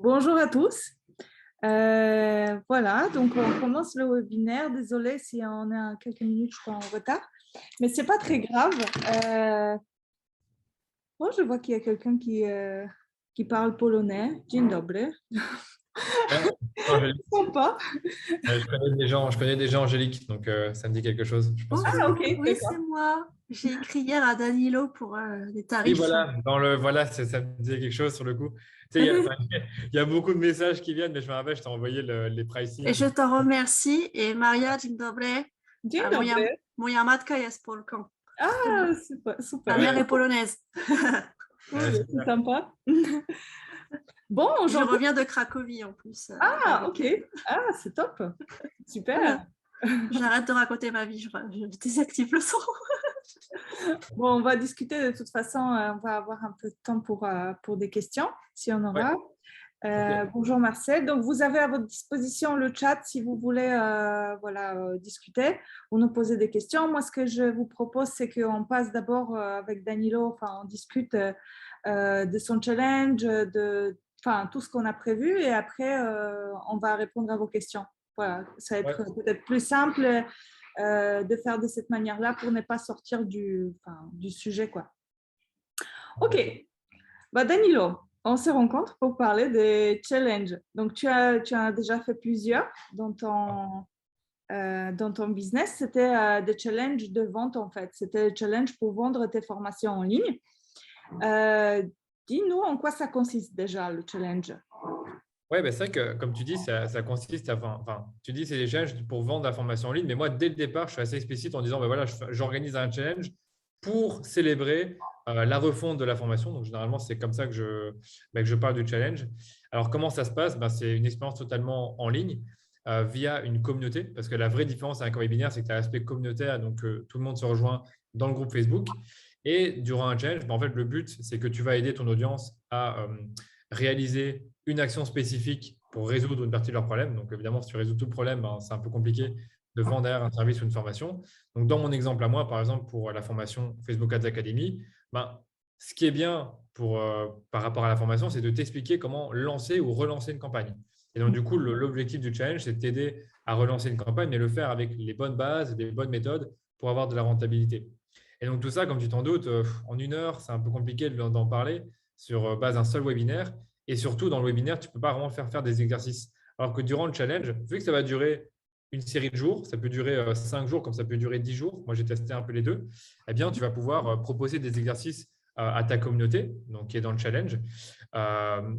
Bonjour à tous. Voilà, donc on commence le webinaire. Désolée si on est à quelques minutes, je crois, en retard, mais c'est pas très grave. Bon, je vois qu'il y a quelqu'un qui parle polonais. Dzień dobry. Ouais, Angélique. Sympa. Je connais des gens angéliques, donc ça me dit quelque chose. Je pense que Ah, c'est. ok, Bonjour, oui, c'est d'accord. moi. J'ai écrit hier à Danilo pour des Oui, tarifs. voilà, voilà, ça me disait quelque chose sur le coup. Tu sais, il y a beaucoup de messages qui viennent, mais je me rappelle, je t'ai envoyé les Et pricing. je t'en remercie. Et Maria, dzień dobry. Dzień Moja, dobry. moja matka jest Polką. Ah, super, Ma super. mère est polonaise. Cool, c'est Super. sympa. Bon, Je aujourd'hui. reviens de Cracovie en plus. Ah, ok. Ah, c'est top. Super. Voilà. J'arrête de raconter ma vie, je désactive le son. Bon, on va discuter de toute façon. On va avoir un peu de temps pour des questions, si on Ouais, aura. ok. Bonjour Marcel. Donc, vous avez à votre disposition le chat si vous voulez discuter ou nous poser des questions. Moi, ce que je vous propose, c'est qu'on passe d'abord avec Danilo, enfin, on discute de son challenge, enfin, tout ce qu'on a prévu et après, on va répondre à vos questions. Voilà, ça va Ouais. être peut-être plus simple de faire de cette manière-là pour ne pas sortir du sujet, quoi. Ok. Bah, Danilo, on se rencontre pour parler des challenges. Donc, tu as déjà fait plusieurs dans ton business. C'était des challenges de vente, en fait. C'était des challenges pour vendre tes formations en ligne. Dis-nous en quoi ça consiste déjà, le challenge. Ouais, c'est vrai que, comme tu dis, ça consiste à. Tu dis c'est des challenges pour vendre la formation en ligne, mais moi, dès le départ, je suis assez explicite en disant voilà, j'organise un challenge pour célébrer la refonte de la formation. Donc, généralement, c'est comme ça que je parle du challenge. Alors, comment ça se passe? C'est une expérience totalement en ligne via une communauté, parce que la vraie différence avec un webinaire, c'est que tu as l'aspect communautaire, donc tout le monde se rejoint dans le groupe Facebook. Et durant un challenge, en fait, le but, c'est que tu vas aider ton audience à réaliser une action spécifique pour résoudre une partie de leur problème. Donc, évidemment, si tu résous tout le problème, c'est un peu compliqué de vendre derrière un service ou une formation. Donc, dans mon exemple à moi, par exemple, pour la formation Facebook Ads Academy, ce qui est bien par rapport à la formation, c'est de t'expliquer comment lancer ou relancer une campagne. Et donc, du coup, l'objectif du challenge, c'est de t'aider à relancer une campagne, mais le faire avec les bonnes bases, les bonnes méthodes pour avoir de la rentabilité. Et donc, tout ça, comme tu t'en doutes, en une heure, c'est un peu compliqué d'en parler sur base d'un seul webinaire. Et surtout, dans le webinaire, tu ne peux pas vraiment faire des exercices. Alors que durant le challenge, vu que ça va durer une série de jours, ça peut durer 5 jours comme ça peut durer 10 jours, moi j'ai testé un peu les deux, eh bien, tu vas pouvoir proposer des exercices à ta communauté, donc qui est dans le challenge, euh,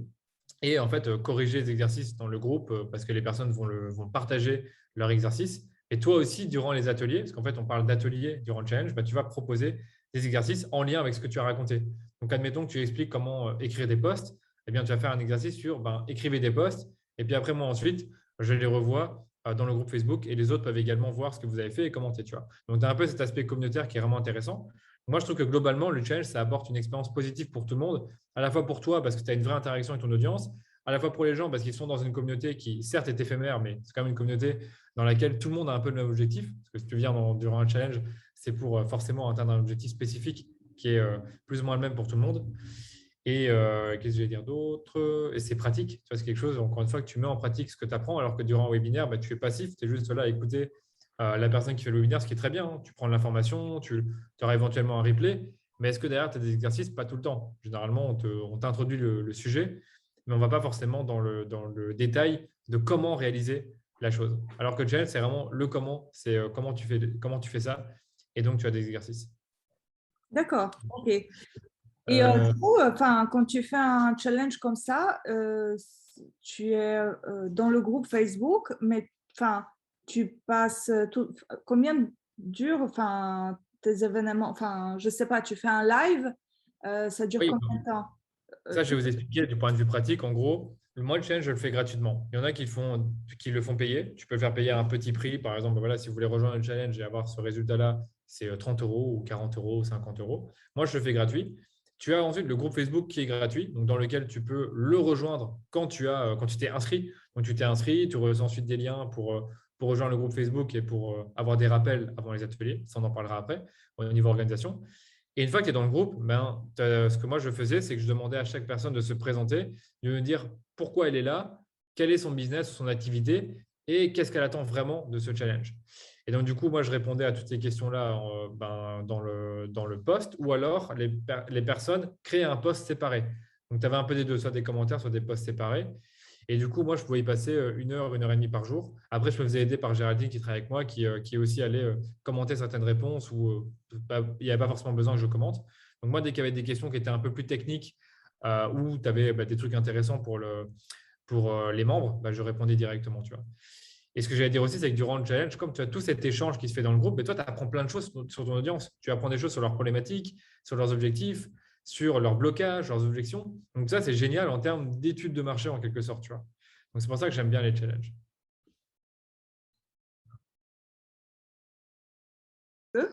et en fait corriger les exercices dans le groupe parce que les personnes vont partager leurs exercices. Et toi aussi, durant les ateliers, parce qu'en fait, on parle d'ateliers durant le challenge, tu vas proposer des exercices en lien avec ce que tu as raconté. Donc, admettons que tu expliques comment écrire des posts, eh bien, tu vas faire un exercice sur écrivez des posts. Et puis après, moi, ensuite, je les revois dans le groupe Facebook et les autres peuvent également voir ce que vous avez fait et commenter. Tu vois. Donc, tu as un peu cet aspect communautaire qui est vraiment intéressant. Moi, je trouve que globalement, le challenge, ça apporte une expérience positive pour tout le monde, à la fois pour toi parce que tu as une vraie interaction avec ton audience, à la fois pour les gens parce qu'ils sont dans une communauté qui, certes, est éphémère, mais c'est quand même une communauté dans laquelle tout le monde a un peu le même objectif. Parce que si tu viens durant un challenge, c'est pour forcément atteindre un objectif spécifique qui est plus ou moins le même pour tout le monde. Et qu'est-ce que je vais dire d'autre? Et c'est pratique. Tu vois, c'est quelque chose, encore une fois, que tu mets en pratique ce que tu apprends, alors que durant un webinaire, tu es passif, tu es juste là à écouter la personne qui fait le webinaire, ce qui est très bien. Hein. Tu prends de l'information, tu auras éventuellement un replay, mais est-ce que derrière, tu as des exercices? Pas tout le temps. Généralement, on t'introduit le sujet, mais on ne va pas forcément dans le détail de comment réaliser la chose. Alors que le challenge, c'est vraiment le comment, c'est comment tu fais ça, et donc tu as des exercices. D'accord, ok. Et Euh, du coup, quand tu fais un challenge comme ça, tu es dans le groupe Facebook, mais tu passes combien durent tes événements? Enfin, je sais pas, tu fais un live, ça dure oui, combien de temps? ça, je vais vous expliquer du point de vue pratique. En gros, moi, le challenge, je le fais gratuitement. Il y en a qui le font payer. Tu peux le faire payer à un petit prix. Par exemple, voilà, si vous voulez rejoindre le challenge et avoir ce résultat-là, c'est 30 euros ou 40 euros ou 50 euros. Moi, je le fais gratuit. Tu as ensuite le groupe Facebook qui est gratuit, donc dans lequel tu peux le rejoindre quand tu t'es inscrit. Donc, tu t'es inscrit, tu reçois ensuite des liens pour rejoindre le groupe Facebook et pour avoir des rappels avant les ateliers. Ça, on en parlera après au niveau organisation. Et une fois que tu es dans le groupe, ce que moi je faisais, c'est que je demandais à chaque personne de se présenter, de me dire pourquoi elle est là, quel est son business, son activité et qu'est-ce qu'elle attend vraiment de ce challenge. Et donc, du coup, moi, je répondais à toutes ces questions-là dans le post ou alors les personnes créaient un post séparé. Donc, tu avais un peu des deux, soit des commentaires, soit des posts séparés. Et du coup, moi, je pouvais y passer 1 heure et demie par jour. Après, je me faisais aider par Géraldine qui travaille avec moi, qui aussi allait commenter certaines réponses où il n'y avait pas forcément besoin que je commente. Donc, moi, dès qu'il y avait des questions qui étaient un peu plus techniques ou tu avais des trucs intéressants pour les membres, je répondais directement, tu vois. Et ce que j'allais dire aussi, c'est que durant le challenge, comme tu as tout cet échange qui se fait dans le groupe, toi, tu apprends plein de choses sur ton audience. Tu apprends des choses sur leurs problématiques, sur leurs objectifs, sur leurs blocages, leurs objections. Donc ça, c'est génial en termes d'études de marché en quelque sorte, tu vois. Donc c'est pour ça que j'aime bien les challenges. Il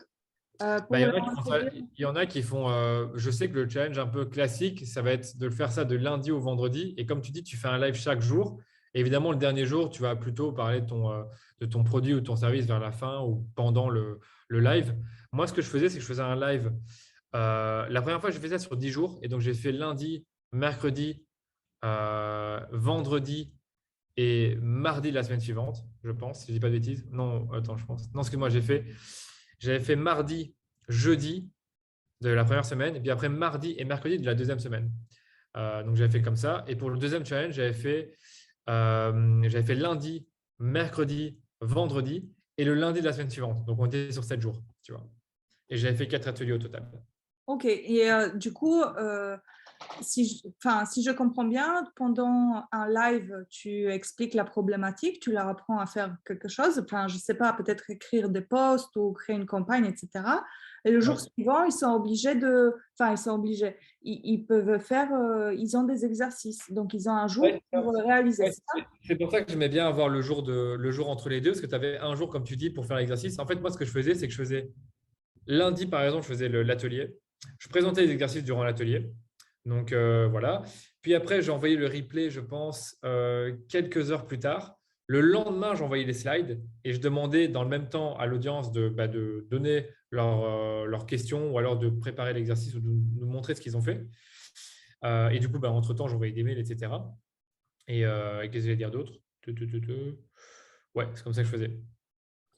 y en a qui font, je sais que le challenge un peu classique, ça va être de faire ça de lundi au vendredi. Et comme tu dis, tu fais un live chaque jour. Et évidemment, le dernier jour, tu vas plutôt parler de ton produit ou de ton service vers la fin ou pendant le live. Moi, ce que je faisais, c'est que je faisais un live. La première fois, j'ai fait ça sur 10 jours. Et donc, j'ai fait lundi, mercredi, vendredi et mardi de la semaine suivante, je pense, si je ne dis pas de bêtises. Non, attends, je pense. Non, excuse-moi, j'avais fait mardi, jeudi de la première semaine, et puis après mardi et mercredi de la deuxième semaine. Donc, j'avais fait comme ça. Et pour le deuxième challenge, j'avais fait lundi, mercredi, vendredi et le lundi de la semaine suivante. Donc, on était sur 7 jours, tu vois. Et j'avais fait 4 ateliers au total. Ok. Et du coup, si je comprends bien, pendant un live, tu expliques la problématique, tu leur apprends à faire quelque chose. Enfin, je ne sais pas, peut-être écrire des posts ou créer une campagne, etc. Et le jour suivant, ils sont obligés ils peuvent faire, ils ont des exercices. Donc, ils ont un jour pour réaliser ça. C'est pour ça que j'aimais bien avoir le jour entre les deux, parce que tu avais un jour, comme tu dis, pour faire l'exercice. En fait, moi, ce que je faisais, c'est que je faisais lundi, par exemple, je faisais l'atelier. Je présentais les exercices durant l'atelier. Donc, voilà. Puis après, j'ai envoyé le replay, je pense, quelques heures plus tard. Le lendemain, j'envoyais les slides et je demandais dans le même temps à l'audience de donner leurs questions ou alors de préparer l'exercice ou de nous montrer ce qu'ils ont fait. Et du coup, entre-temps, j'envoyais des mails, etc. Et qu'est-ce que j'allais dire d'autre? Ouais, c'est comme ça que je faisais.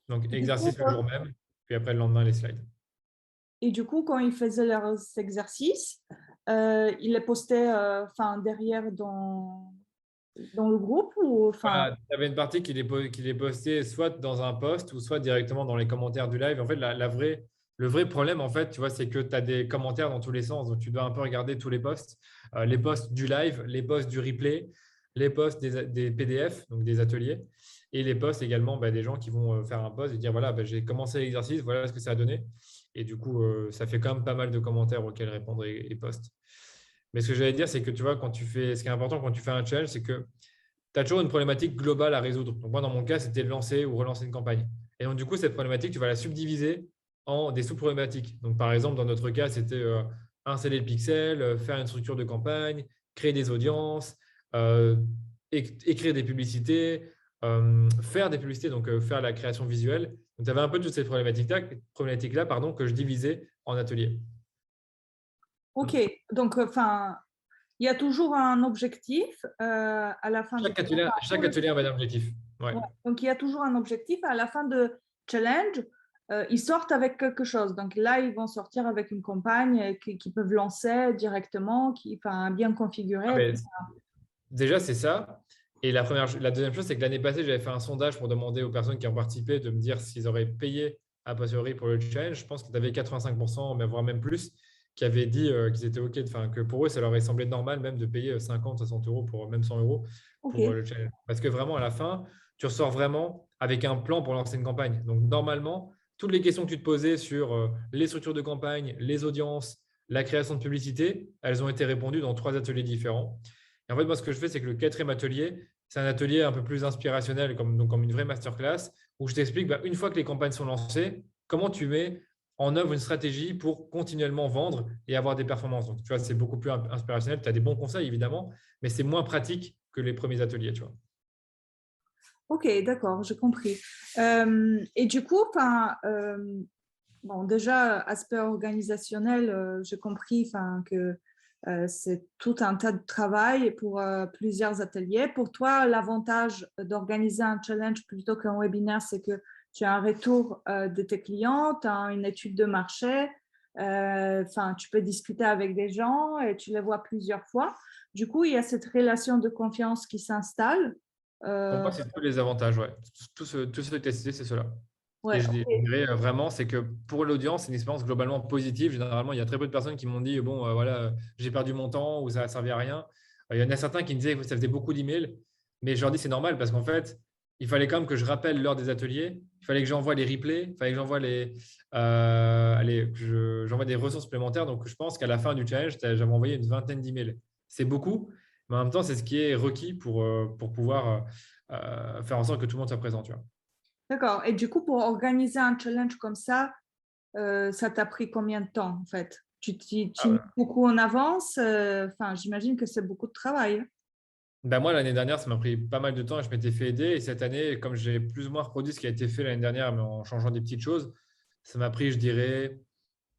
Donc, exercice le jour même, puis après, le lendemain, les slides. Et du coup, quand ils faisaient leurs exercices, ils les postaient derrière dans le groupe ou Voilà, tu avais une partie qui les postait soit dans un post ou soit directement dans les commentaires du live. En fait, le vrai problème, en fait, tu vois, c'est que tu as des commentaires dans tous les sens. Donc, tu dois un peu regarder tous les posts. Les posts du live, les posts du replay, les posts des PDF, donc des ateliers, et les posts également des gens qui vont faire un post et dire, voilà, j'ai commencé l'exercice, voilà ce que ça a donné. Et du coup, ça fait quand même pas mal de commentaires auxquels répondre et posts. Mais ce que j'allais dire, c'est que tu vois, ce qui est important quand tu fais un challenge, c'est que tu as toujours une problématique globale à résoudre. Donc, moi, dans mon cas, c'était de lancer ou relancer une campagne. Et donc, du coup, cette problématique, tu vas la subdiviser en des sous-problématiques. Donc, par exemple, dans notre cas, c'était installer le pixel, faire une structure de campagne, créer des audiences, écrire des publicités, faire des publicités, donc faire la création visuelle. Donc, tu avais un peu toutes ces problématiques-là que je divisais en ateliers. Ok, donc il y a toujours un objectif à la fin chaque atelier avait un objectif. Ouais. Ouais. Donc, il y a toujours un objectif. À la fin de challenge, ils sortent avec quelque chose. Donc là, ils vont sortir avec une campagne qu'ils peuvent lancer directement, bien configurée. Déjà, c'est ça. Et la deuxième chose, c'est que l'année passée, j'avais fait un sondage pour demander aux personnes qui ont participé de me dire s'ils auraient payé a posteriori pour le challenge. Je pense que tu avais 85%, mais voire même plus, qui avaient dit qu'ils étaient OK, que pour eux, ça leur aurait semblé normal même de payer 50, 60 euros, pour même 100 euros pour le challenge. Parce que vraiment, à la fin, tu ressors vraiment avec un plan pour lancer une campagne. Donc, normalement, toutes les questions que tu te posais sur les structures de campagne, les audiences, la création de publicité, elles ont été répondues dans 3 ateliers différents. Et en fait, moi, ce que je fais, c'est que le 4e atelier, c'est un atelier un peu plus inspirationnel, comme une vraie masterclass, où je t'explique, une fois que les campagnes sont lancées, comment tu mets en œuvre une stratégie pour continuellement vendre et avoir des performances. Donc, tu vois, c'est beaucoup plus inspirationnel. Tu as des bons conseils, évidemment, mais c'est moins pratique que les premiers ateliers, tu vois. Ok, d'accord, j'ai compris. Et du coup, déjà, aspect organisationnel, j'ai compris que C'est tout un tas de travail pour plusieurs ateliers. Pour toi, l'avantage d'organiser un challenge plutôt qu'un webinaire, c'est que tu as un retour de tes clients, tu as une étude de marché, tu peux discuter avec des gens et tu les vois plusieurs fois. Du coup, il y a cette relation de confiance qui s'installe. Pour moi, c'est tous les avantages, ouais. Tout ce testé, c'est cela. Et Ouais, je ok. dirais vraiment, c'est que pour l'audience, c'est une expérience globalement positive. Généralement, il y a très peu de personnes qui m'ont dit, bon, voilà, j'ai perdu mon temps ou ça n'a servi à rien. Il y en a certains qui me disaient que ça faisait beaucoup d'emails, mais je leur dis, c'est normal parce qu'en fait, il fallait quand même que je rappelle l'heure des ateliers, il fallait que j'envoie les replays, il fallait que j'envoie j'envoie des ressources supplémentaires. Donc, je pense qu'à la fin du challenge, j'avais envoyé une vingtaine d'emails. C'est beaucoup, mais en même temps, c'est ce qui est requis pour pouvoir faire en sorte que tout le monde soit présent, tu vois. D'accord. Et du coup, pour organiser un challenge comme ça t'a pris combien de temps en fait? Tu mets beaucoup en avance? J'imagine que c'est beaucoup de travail. Ben moi, l'année dernière, ça m'a pris pas mal de temps et je m'étais fait aider. Et cette année, comme j'ai plus ou moins reproduit ce qui a été fait l'année dernière, mais en changeant des petites choses, ça m'a pris, je dirais,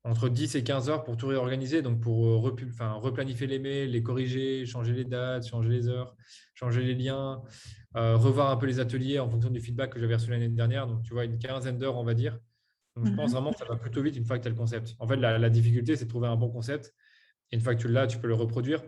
entre 10 et 15 heures pour tout réorganiser. Donc, pour replanifier les mails, les corriger, changer les dates, changer les heures, changer les liens, revoir un peu les ateliers en fonction du feedback que j'avais reçu l'année dernière. Donc, tu vois, une quinzaine d'heures, on va dire. Donc, je pense Mhm. vraiment que ça va plutôt vite une fois que tu as le concept. En fait, la difficulté, c'est de trouver un bon concept. Et une fois que tu l'as, tu peux le reproduire.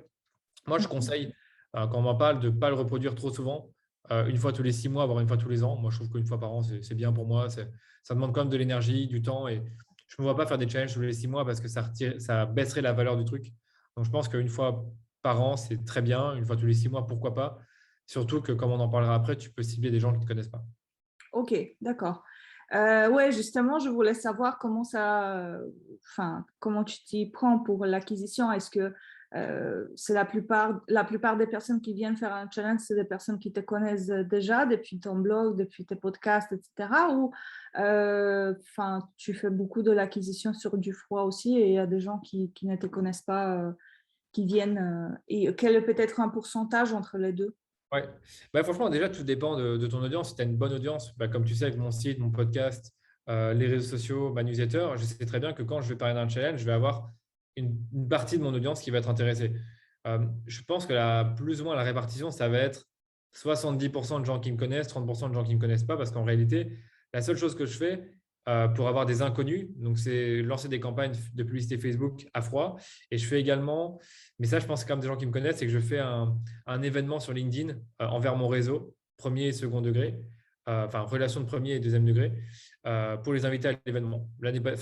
Moi, je conseille, quand on m'en parle, de ne pas le reproduire trop souvent, une fois tous les 6 mois, voire une fois tous les ans. Moi, je trouve qu'une fois par an, c'est bien pour moi. Ça demande quand même de l'énergie, du temps. Et je ne me vois pas faire des challenges tous les 6 mois parce que ça baisserait la valeur du truc. Donc, je pense qu'une fois par an, c'est très bien. Une fois tous les 6 mois, pourquoi pas. Surtout que, comme on en parlera après, tu peux cibler des gens qui ne te connaissent pas. Ok, d'accord. Ouais, justement, je voulais savoir comment tu t'y prends pour l'acquisition. Est-ce que c'est la plupart des personnes qui viennent faire un challenge, c'est des personnes qui te connaissent déjà depuis ton blog, depuis tes podcasts, etc. Ou tu fais beaucoup de l'acquisition sur du froid aussi et il y a des gens qui ne te connaissent pas, qui viennent. Et quel est peut-être un pourcentage entre les deux? Ouais. Bah, franchement, déjà, tout dépend de ton audience. Si tu as une bonne audience, bah, comme tu sais, avec mon site, mon podcast, les réseaux sociaux, ma newsletter, je sais très bien que quand je vais parler d'un challenge, je vais avoir une partie de mon audience qui va être intéressée. Je pense que plus ou moins la répartition, ça va être 70% de gens qui me connaissent, 30% de gens qui ne me connaissent pas, parce qu'en réalité, la seule chose que je fais pour avoir des inconnus, donc c'est lancer des campagnes de publicité Facebook à froid. Et je fais également, mais ça, je pense que c'est quand même des gens qui me connaissent, c'est que je fais un événement sur LinkedIn envers mon réseau, premier et second degré, relation de premier et deuxième degré, pour les inviter à l'événement.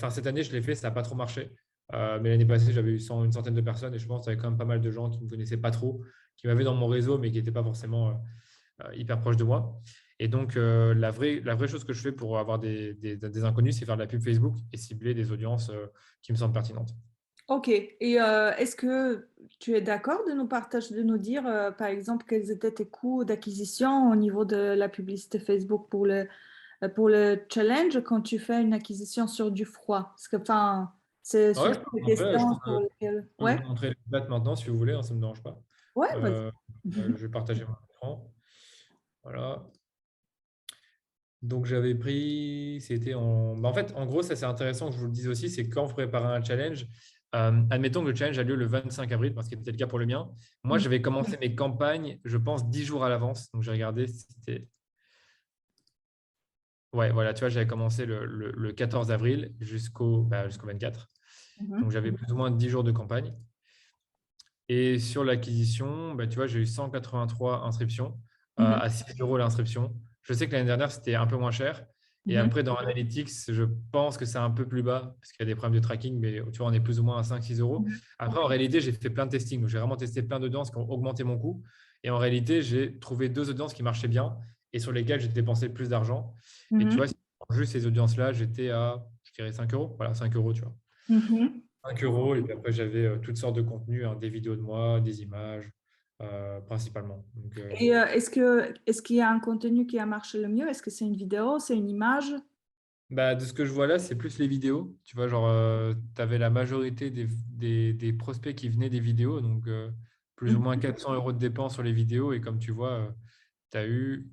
Cette année, je l'ai fait, ça n'a pas trop marché. Mais l'année passée, j'avais eu une centaine de personnes et je pense qu'il y avait quand même pas mal de gens qui ne me connaissaient pas trop, qui m'avaient dans mon réseau, mais qui n'étaient pas forcément hyper proches de moi. Et donc, la vraie chose que je fais pour avoir des inconnus, c'est faire de la pub Facebook et cibler des audiences qui me semblent pertinentes. Ok. Et est-ce que tu es d'accord de nous partager, de nous dire, par exemple, quels étaient tes coûts d'acquisition au niveau de la publicité Facebook pour le challenge quand tu fais une acquisition sur du froid? Parce que, c'est Ouais, souvent je peux des vous montrer, questions sur lesquelles… peux vous Ouais, montrer les dates maintenant si vous voulez, hein, ça ne me dérange pas. ouais, vas-y. Euh, je vais partager mon écran. Voilà. Donc, j'avais pris, c'était en fait, en gros, ça c'est intéressant que je vous le dise aussi, c'est quand vous préparez un challenge, admettons que le challenge a lieu le 25 avril, parce que c'était le cas pour le mien. Moi, j'avais commencé mes campagnes, je pense, 10 jours à l'avance. Donc, j'ai regardé, c'était… Ouais, voilà, tu vois, j'avais commencé le 14 avril jusqu'au 24. Donc, Mhm. j'avais plus ou moins 10 jours de campagne. Et sur l'acquisition, tu vois, j'ai eu 183 inscriptions Mhm. à 6 euros l'inscription. Je sais que l'année dernière, c'était un peu moins cher. Et Mhm. après, dans Analytics, je pense que c'est un peu plus bas parce qu'il y a des problèmes de tracking, mais tu vois, on est plus ou moins à 5-6 euros. Mhm. Après, en réalité, j'ai fait plein de testing. Donc, j'ai vraiment testé plein d'audiences qui ont augmenté mon coût. Et en réalité, j'ai trouvé 2 audiences qui marchaient bien et sur lesquelles j'ai dépensé le plus d'argent. Et tu Mhm. vois, si je prends juste ces audiences-là, j'étais à, je dirais, 5 euros. Voilà, 5 euros, tu vois. Mhm. 5 euros. Et puis après, j'avais toutes sortes de contenus, hein, des vidéos de moi, des images, principalement. Donc, Et est-ce qu'il y a un contenu qui a marché le mieux? Est-ce que c'est une vidéo, c'est une image? de ce que je vois là, c'est plus les vidéos. Tu vois, genre, tu avais la majorité des prospects qui venaient des vidéos. Donc, plus ou moins 400 euros de dépenses sur les vidéos. Et comme tu vois, tu as eu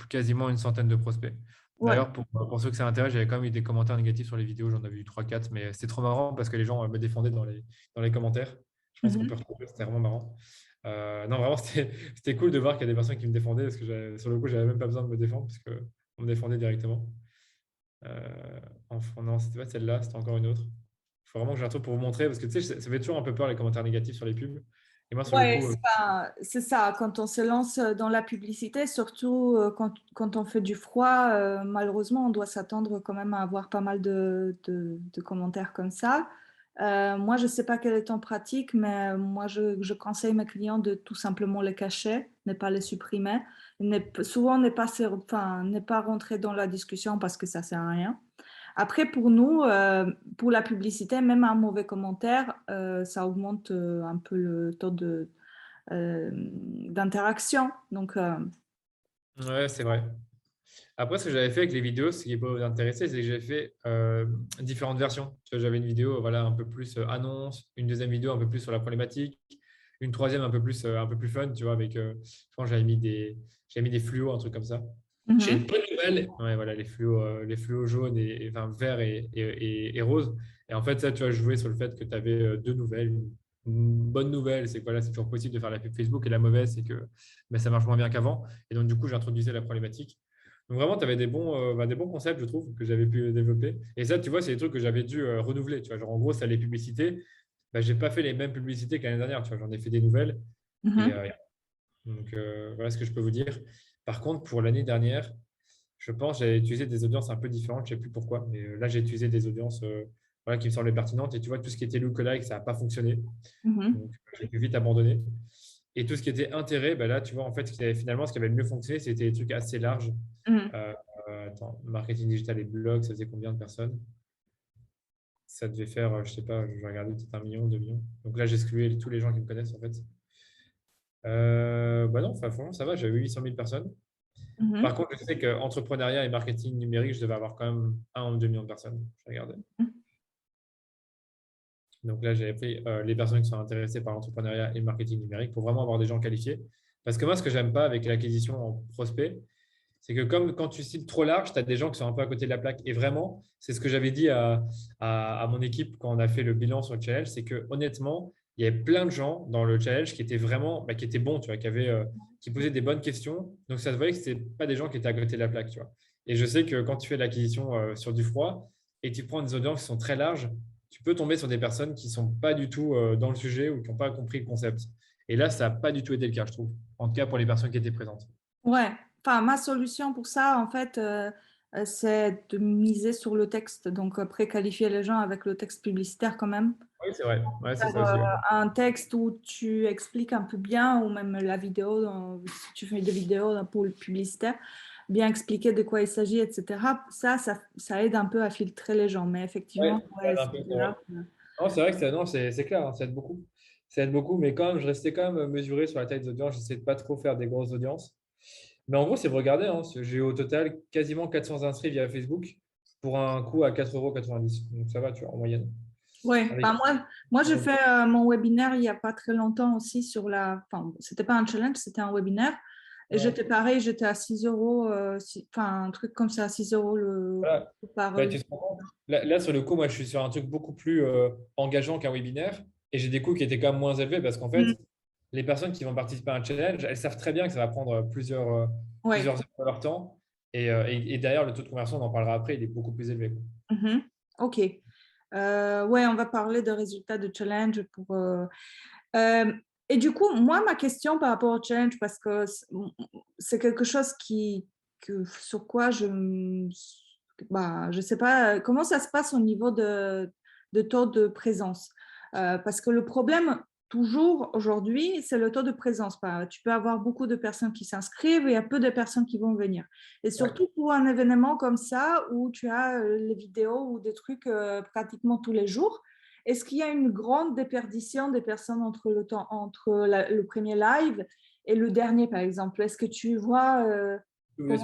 quasiment une centaine de prospects. Ouais. D'ailleurs, pour ceux que ça intéresse, j'avais quand même eu des commentaires négatifs sur les vidéos. J'en avais eu 3-4, mais c'était trop marrant parce que les gens me défendaient dans les commentaires. Je pense qu'on peut Mhm. retrouver, c'était vraiment marrant. Non, vraiment, c'était cool de voir qu'il y a des personnes qui me défendaient parce que sur le coup, j'avais même pas besoin de me défendre parce qu'on me défendait directement. Non, c'était pas celle-là, c'était encore une autre. Il faut vraiment que j'ai un truc pour vous montrer parce que tu sais, ça fait toujours un peu peur les commentaires négatifs sur les pubs. Et moi, sur le Ouais, coup, c'est ça. Quand on se lance dans la publicité, surtout quand on fait du froid, malheureusement, on doit s'attendre quand même à avoir pas mal de commentaires comme ça. Moi, je ne sais pas quelle est ton pratique, mais moi, je conseille mes clients de tout simplement les cacher, ne pas les supprimer. Souvent, ne pas rentrer dans la discussion parce que ça ne sert à rien. Après, pour nous, pour la publicité, même un mauvais commentaire, ça augmente un peu le taux d'interaction. Donc, ouais, c'est vrai. Après, ce que j'avais fait avec les vidéos, ce qui peut vous intéresser, c'est que j'ai fait différentes versions. Tu vois, j'avais une vidéo voilà, un peu plus annonce, une deuxième vidéo un peu plus sur la problématique, une troisième un peu plus fun, tu vois, avec, je pense que j'avais mis des fluos, un truc comme ça. J'ai mhm, une bonne nouvelle. Ouais, voilà, les fluos jaunes enfin, verts et roses. Et en fait, ça, tu vois, je jouais sur le fait que tu avais deux nouvelles. Une bonne nouvelle, c'est que voilà, c'est toujours possible de faire la pub Facebook. Et la mauvaise, c'est que ben, ça marche moins bien qu'avant. Et donc, du coup, j'introduisais la problématique. Donc, vraiment, tu avais des bons concepts, je trouve, que j'avais pu développer. Et ça, tu vois, c'est des trucs que j'avais dû renouveler. Tu vois, genre, en gros, ça, les publicités, ben, je n'ai pas fait les mêmes publicités que l'année dernière. Tu vois, j'en ai fait des nouvelles. Et mhm, donc, voilà ce que je peux vous dire. Par contre, pour l'année dernière, je pense que j'avais utilisé des audiences un peu différentes, je ne sais plus pourquoi, mais là, j'ai utilisé des audiences voilà, qui me semblaient pertinentes. Et tu vois, tout ce qui était lookalike, ça n'a pas fonctionné. mhm, Donc, j'ai pu vite abandonner. Et tout ce qui était intérêt, ben là, tu vois, en fait, finalement, ce qui avait le mieux fonctionné, c'était des trucs assez larges. mhm. Euh, Attends, marketing digital et blog, ça faisait combien de personnes? Ça devait faire, je ne sais pas, je vais regarder peut-être 1 million, 2 millions. Donc là, j'ai exclué tous les gens qui me connaissent, en fait. Bah non, enfin, franchement, ça va, j'avais 800 000 personnes. Par Mhm. contre, je sais qu'entrepreneuriat et marketing numérique, je devais avoir quand même 1 ou 2 millions de personnes. Je regardais. Donc là, j'avais pris les personnes qui sont intéressées par l'entrepreneuriat et le marketing numérique pour vraiment avoir des gens qualifiés. Parce que moi, ce que j'aime pas avec l'acquisition en prospect, c'est que comme quand tu cibles trop large, tu as des gens qui sont un peu à côté de la plaque. Et vraiment, c'est ce que j'avais dit à mon équipe quand on a fait le bilan sur le challenge, c'est que honnêtement, il y avait plein de gens dans le challenge qui étaient vraiment, qui étaient bons, tu vois, qui posaient des bonnes questions. Donc ça se voyait que ce pas des gens qui étaient à côté de la plaque, tu vois. Et je sais que quand tu fais de l'acquisition sur du froid et que tu prends des audiences qui sont très larges, tu peux tomber sur des personnes qui ne sont pas du tout dans le sujet ou qui n'ont pas compris le concept. Et là, ça n'a pas du tout été le cas, je trouve. En tout cas, pour les personnes qui étaient présentes. Ouais, enfin, ma solution pour ça, en fait, c'est de miser sur le texte, donc préqualifier les gens avec le texte publicitaire quand même. Oui, c'est vrai. Ouais, c'est Faire, ça aussi. Ouais. un texte où tu expliques un peu bien, ou même la vidéo, si tu fais des vidéos pour le publicitaire, bien expliquer de quoi il s'agit, etc. Ça aide un peu à filtrer les gens, mais effectivement, Ouais, ça ouais, aide un peu, c'est vrai. Non, c'est vrai que non, c'est clair, hein, ça aide beaucoup. Ça aide beaucoup, mais quand même, je restais quand même mesuré sur la taille des audiences. J'essaie de pas trop faire des grosses audiences. Mais en gros, c'est vous regardez, hein, j'ai au total quasiment 400 inscrits via Facebook pour un coût à 4,90 €. Donc ça va, tu vois, en moyenne. ouais, Avec... bah moi j'ai fait mon webinaire il n'y a pas très longtemps aussi sur enfin, c'était pas un challenge, c'était un webinaire. Et Ouais. j'étais pareil, j'étais à 6 euros, enfin un truc comme ça, 6 euros Voilà. par. Bah, tu te rends compte là, sur le coup, moi, je suis sur un truc beaucoup plus engageant qu'un webinaire et j'ai des coûts qui étaient quand même moins élevés parce qu'en Mm. fait, les personnes qui vont participer à un challenge, elles savent très bien que ça va prendre Ouais. plusieurs heures de leur temps. Et derrière, le taux de conversion, on en parlera après, il est beaucoup plus élevé, quoi. Mhm. Ok. Ouais, on va parler de résultats de challenge euh, et du coup, moi, ma question par rapport au challenge, parce que c'est quelque chose sur quoi je sais pas comment ça se passe au niveau de taux de présence. Parce que le problème, toujours aujourd'hui, c'est le taux de présence. Tu peux avoir beaucoup de personnes qui s'inscrivent et il y a peu de personnes qui vont venir. Et Ouais. surtout pour un événement comme ça, où tu as les vidéos ou des trucs pratiquement tous les jours. Est-ce qu'il y a une grande déperdition des personnes entre le premier live et le dernier, par exemple? Est-ce que tu vois Je peux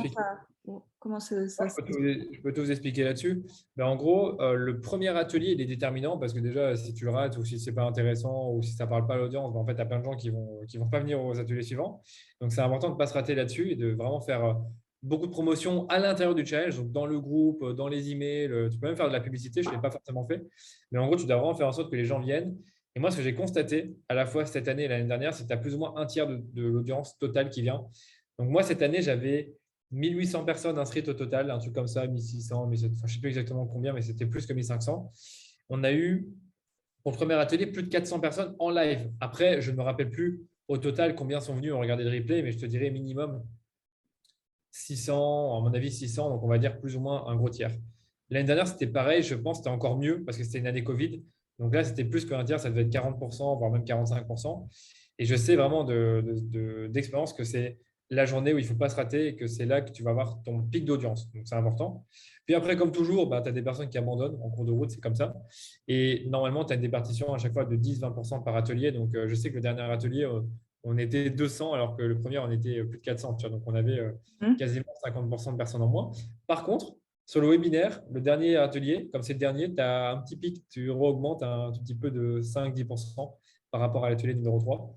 vous comment expliquer. ça se passe? Je peux tout vous expliquer là-dessus. Mais en gros, le premier atelier, il est déterminant parce que déjà, si tu le rates ou si c'est pas intéressant ou si ça parle pas à l'audience, ben, en fait, tu as plein de gens qui vont pas venir aux ateliers suivants. Donc, c'est important de ne pas se rater là-dessus et de vraiment faire beaucoup de promotions à l'intérieur du challenge, donc dans le groupe, dans les emails. Tu peux même faire de la publicité, je ne l'ai pas forcément fait. Mais en gros, tu dois vraiment faire en sorte que les gens viennent. Et moi, ce que j'ai constaté à la fois cette année et l'année dernière, c'est que tu as plus ou moins un tiers de l'audience totale qui vient. Donc moi, cette année, j'avais 1800 personnes inscrites au total, un truc comme ça, 1600, 1700, enfin, je ne sais plus exactement combien, mais c'était plus que 1500. On a eu, pour le premier atelier, plus de 400 personnes en live. Après, je ne me rappelle plus au total combien sont venus regarder le replay, mais je te dirais minimum 600, à mon avis 600, donc on va dire plus ou moins un gros tiers. L'année dernière, c'était pareil, je pense que c'était encore mieux parce que c'était une année Covid. Donc là, c'était plus qu'un tiers, ça devait être 40%, voire même 45%. Et je sais vraiment d'expérience que c'est la journée où il ne faut pas se rater et que c'est là que tu vas avoir ton pic d'audience. Donc c'est important. Puis après, comme toujours, bah, tu as des personnes qui abandonnent en cours de route, c'est comme ça. Et normalement, tu as une départition à chaque fois de 10-20% par atelier. Donc je sais que le dernier atelier, on était 200 alors que le premier, on était plus de 400. Tu vois. Donc on avait quasiment 50% de personnes en moins. Par contre, sur le webinaire, le dernier atelier, comme c'est le dernier, tu as un petit pic, tu augmentes un tout petit peu de 5-10% par rapport à l'atelier numéro 3.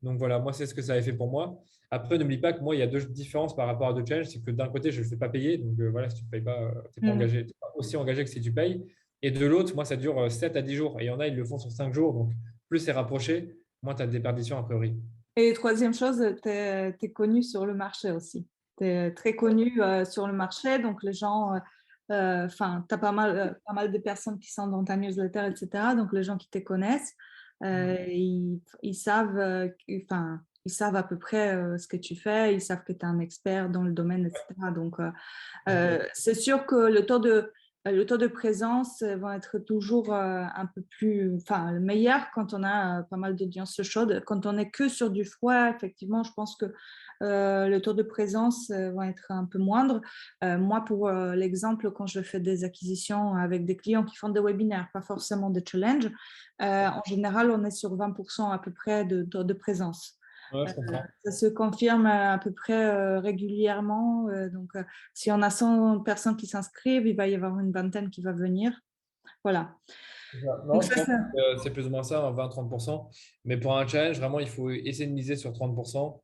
Donc voilà, moi, c'est ce que ça avait fait pour moi. Après, n'oublie pas que moi, il y a deux différences par rapport à deux challenges. C'est que d'un côté, je ne le fais pas payer. Donc voilà, si tu ne payes pas, tu n'es pas Mm. engagé, t'es pas aussi engagé que si tu payes. Et de l'autre, moi, ça dure 7 à 10 jours. Et il y en a, ils le font sur 5 jours. Donc plus c'est rapproché, moins tu as de déperdition a priori. Et troisième chose, tu es connu sur le marché aussi. Tu es très connu sur le marché, donc les gens, enfin, tu as pas mal de personnes qui sont dans ta newsletter, etc. Donc les gens qui te connaissent, ils savent, enfin, ils savent à peu près ce que tu fais, ils savent que tu es un expert dans le domaine, etc. Donc c'est sûr que le taux de présence va être toujours un peu plus, enfin, le meilleur quand on a pas mal d'audience chaude. Quand on est que sur du froid, effectivement, je pense que le taux de présence va être un peu moindre. Moi, pour l'exemple, quand je fais des acquisitions avec des clients qui font des webinaires, pas forcément des challenges, en général, on est sur 20% à peu près de taux de présence. Ouais, je comprends. Ça se confirme à peu près régulièrement. Donc, si on a 100 personnes qui s'inscrivent, il va y avoir une vingtaine qui va venir. Voilà. Non, Donc, je ça, pense que c'est plus ou moins ça, 20-30%. Mais pour un challenge, vraiment, il faut essayer de miser sur 30%.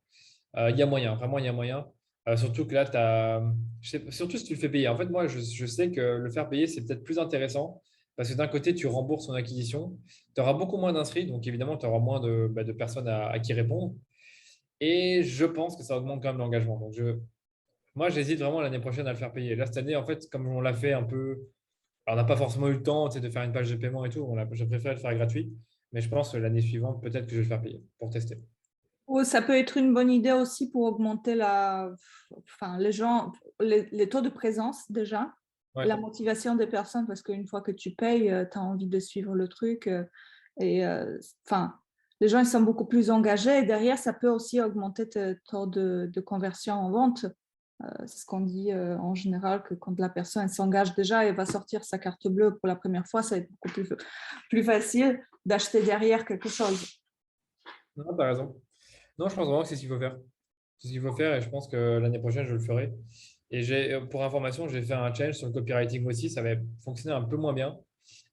Il y a moyen, vraiment, il y a moyen. Surtout que là, surtout si tu le fais payer. En fait, moi, je sais que le faire payer, c'est peut-être plus intéressant parce que d'un côté, tu rembourses son acquisition. Tu auras beaucoup moins d'inscrits, donc évidemment, tu auras moins de personnes à qui répondre. Et je pense que ça augmente quand même l'engagement. Donc, moi, j'hésite vraiment l'année prochaine à le faire payer. Là, cette année, en fait, comme on l'a fait un peu, alors, on n'a pas forcément eu le temps, tu sais, de faire une page de paiement et tout. Je préfère le faire gratuit. Mais je pense que l'année suivante, peut-être que je vais le faire payer pour tester. ça peut être une bonne idée aussi pour augmenter enfin, les gens, les taux de présence déjà, Ouais. la motivation des personnes, parce qu'une fois que tu payes, tu as envie de suivre le truc. Enfin, les gens ils sont beaucoup plus engagés et derrière, ça peut aussi augmenter tes taux de conversion en vente. C'est ce qu'on dit en général, que quand la personne elle s'engage déjà et va sortir sa carte bleue pour la première fois, ça va être beaucoup plus facile d'acheter derrière quelque chose. Non, tu as raison. Non, je pense vraiment que c'est ce qu'il faut faire. C'est ce qu'il faut faire et je pense que l'année prochaine, je le ferai. Et pour information, j'ai fait un challenge sur le copywriting aussi. Ça avait fonctionné un peu moins bien,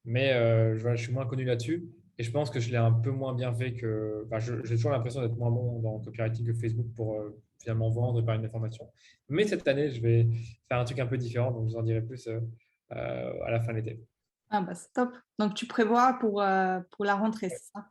mais je suis moins connu là-dessus. Et je pense que je l'ai un peu moins bien fait que. Enfin, j'ai toujours l'impression d'être moins bon dans le copywriting que Facebook pour finalement vendre et parler d'information. Mais cette année, je vais faire un truc un peu différent, donc je vous en dirai plus à la fin de l'été. Ah bah c'est top. Donc tu prévois pour la rentrée, c'est ça?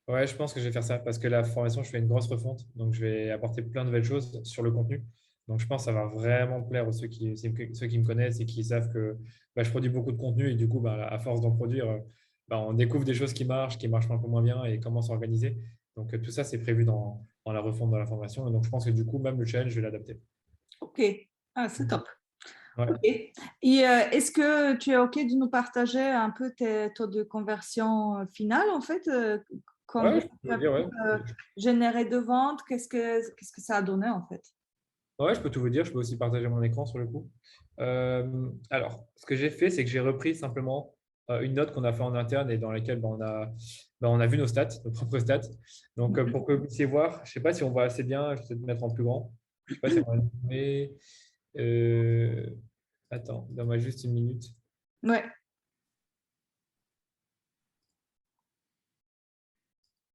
Ouais, je pense que je vais faire ça parce que la formation, je fais une grosse refonte. Donc, je vais apporter plein de nouvelles choses sur le contenu. Donc, je pense que ça va vraiment plaire aux ceux qui me connaissent et qui savent que bah, je produis beaucoup de contenu et du coup, bah, à force d'en produire, bah, on découvre des choses qui marchent un peu moins bien et comment s'organiser. Donc, tout ça, c'est prévu dans la refonte de la formation. Et donc, je pense que du coup, même le challenge, je vais l'adapter. Ok. Ah, c'est top. Ouais. Ok. Et est-ce que tu es ok de nous partager un peu tes taux de conversion finale en fait? Ouais, Combien je tu peux as vous dire, pu ouais. générer de ventes? Qu'est-ce que ça a donné en fait? Ouais, je peux tout vous dire. Je peux aussi partager mon écran sur le coup. Alors, ce que j'ai fait, c'est que j'ai repris simplement une note qu'on a fait en interne et dans laquelle on a vu nos stats, nos propres stats. Donc, pour que vous puissiez voir, je ne sais pas si on voit assez bien, je vais peut-être mettre en plus grand. Je ne sais pas si on va zoomer. Euh, Attends, donne-moi juste une minute. Ouais.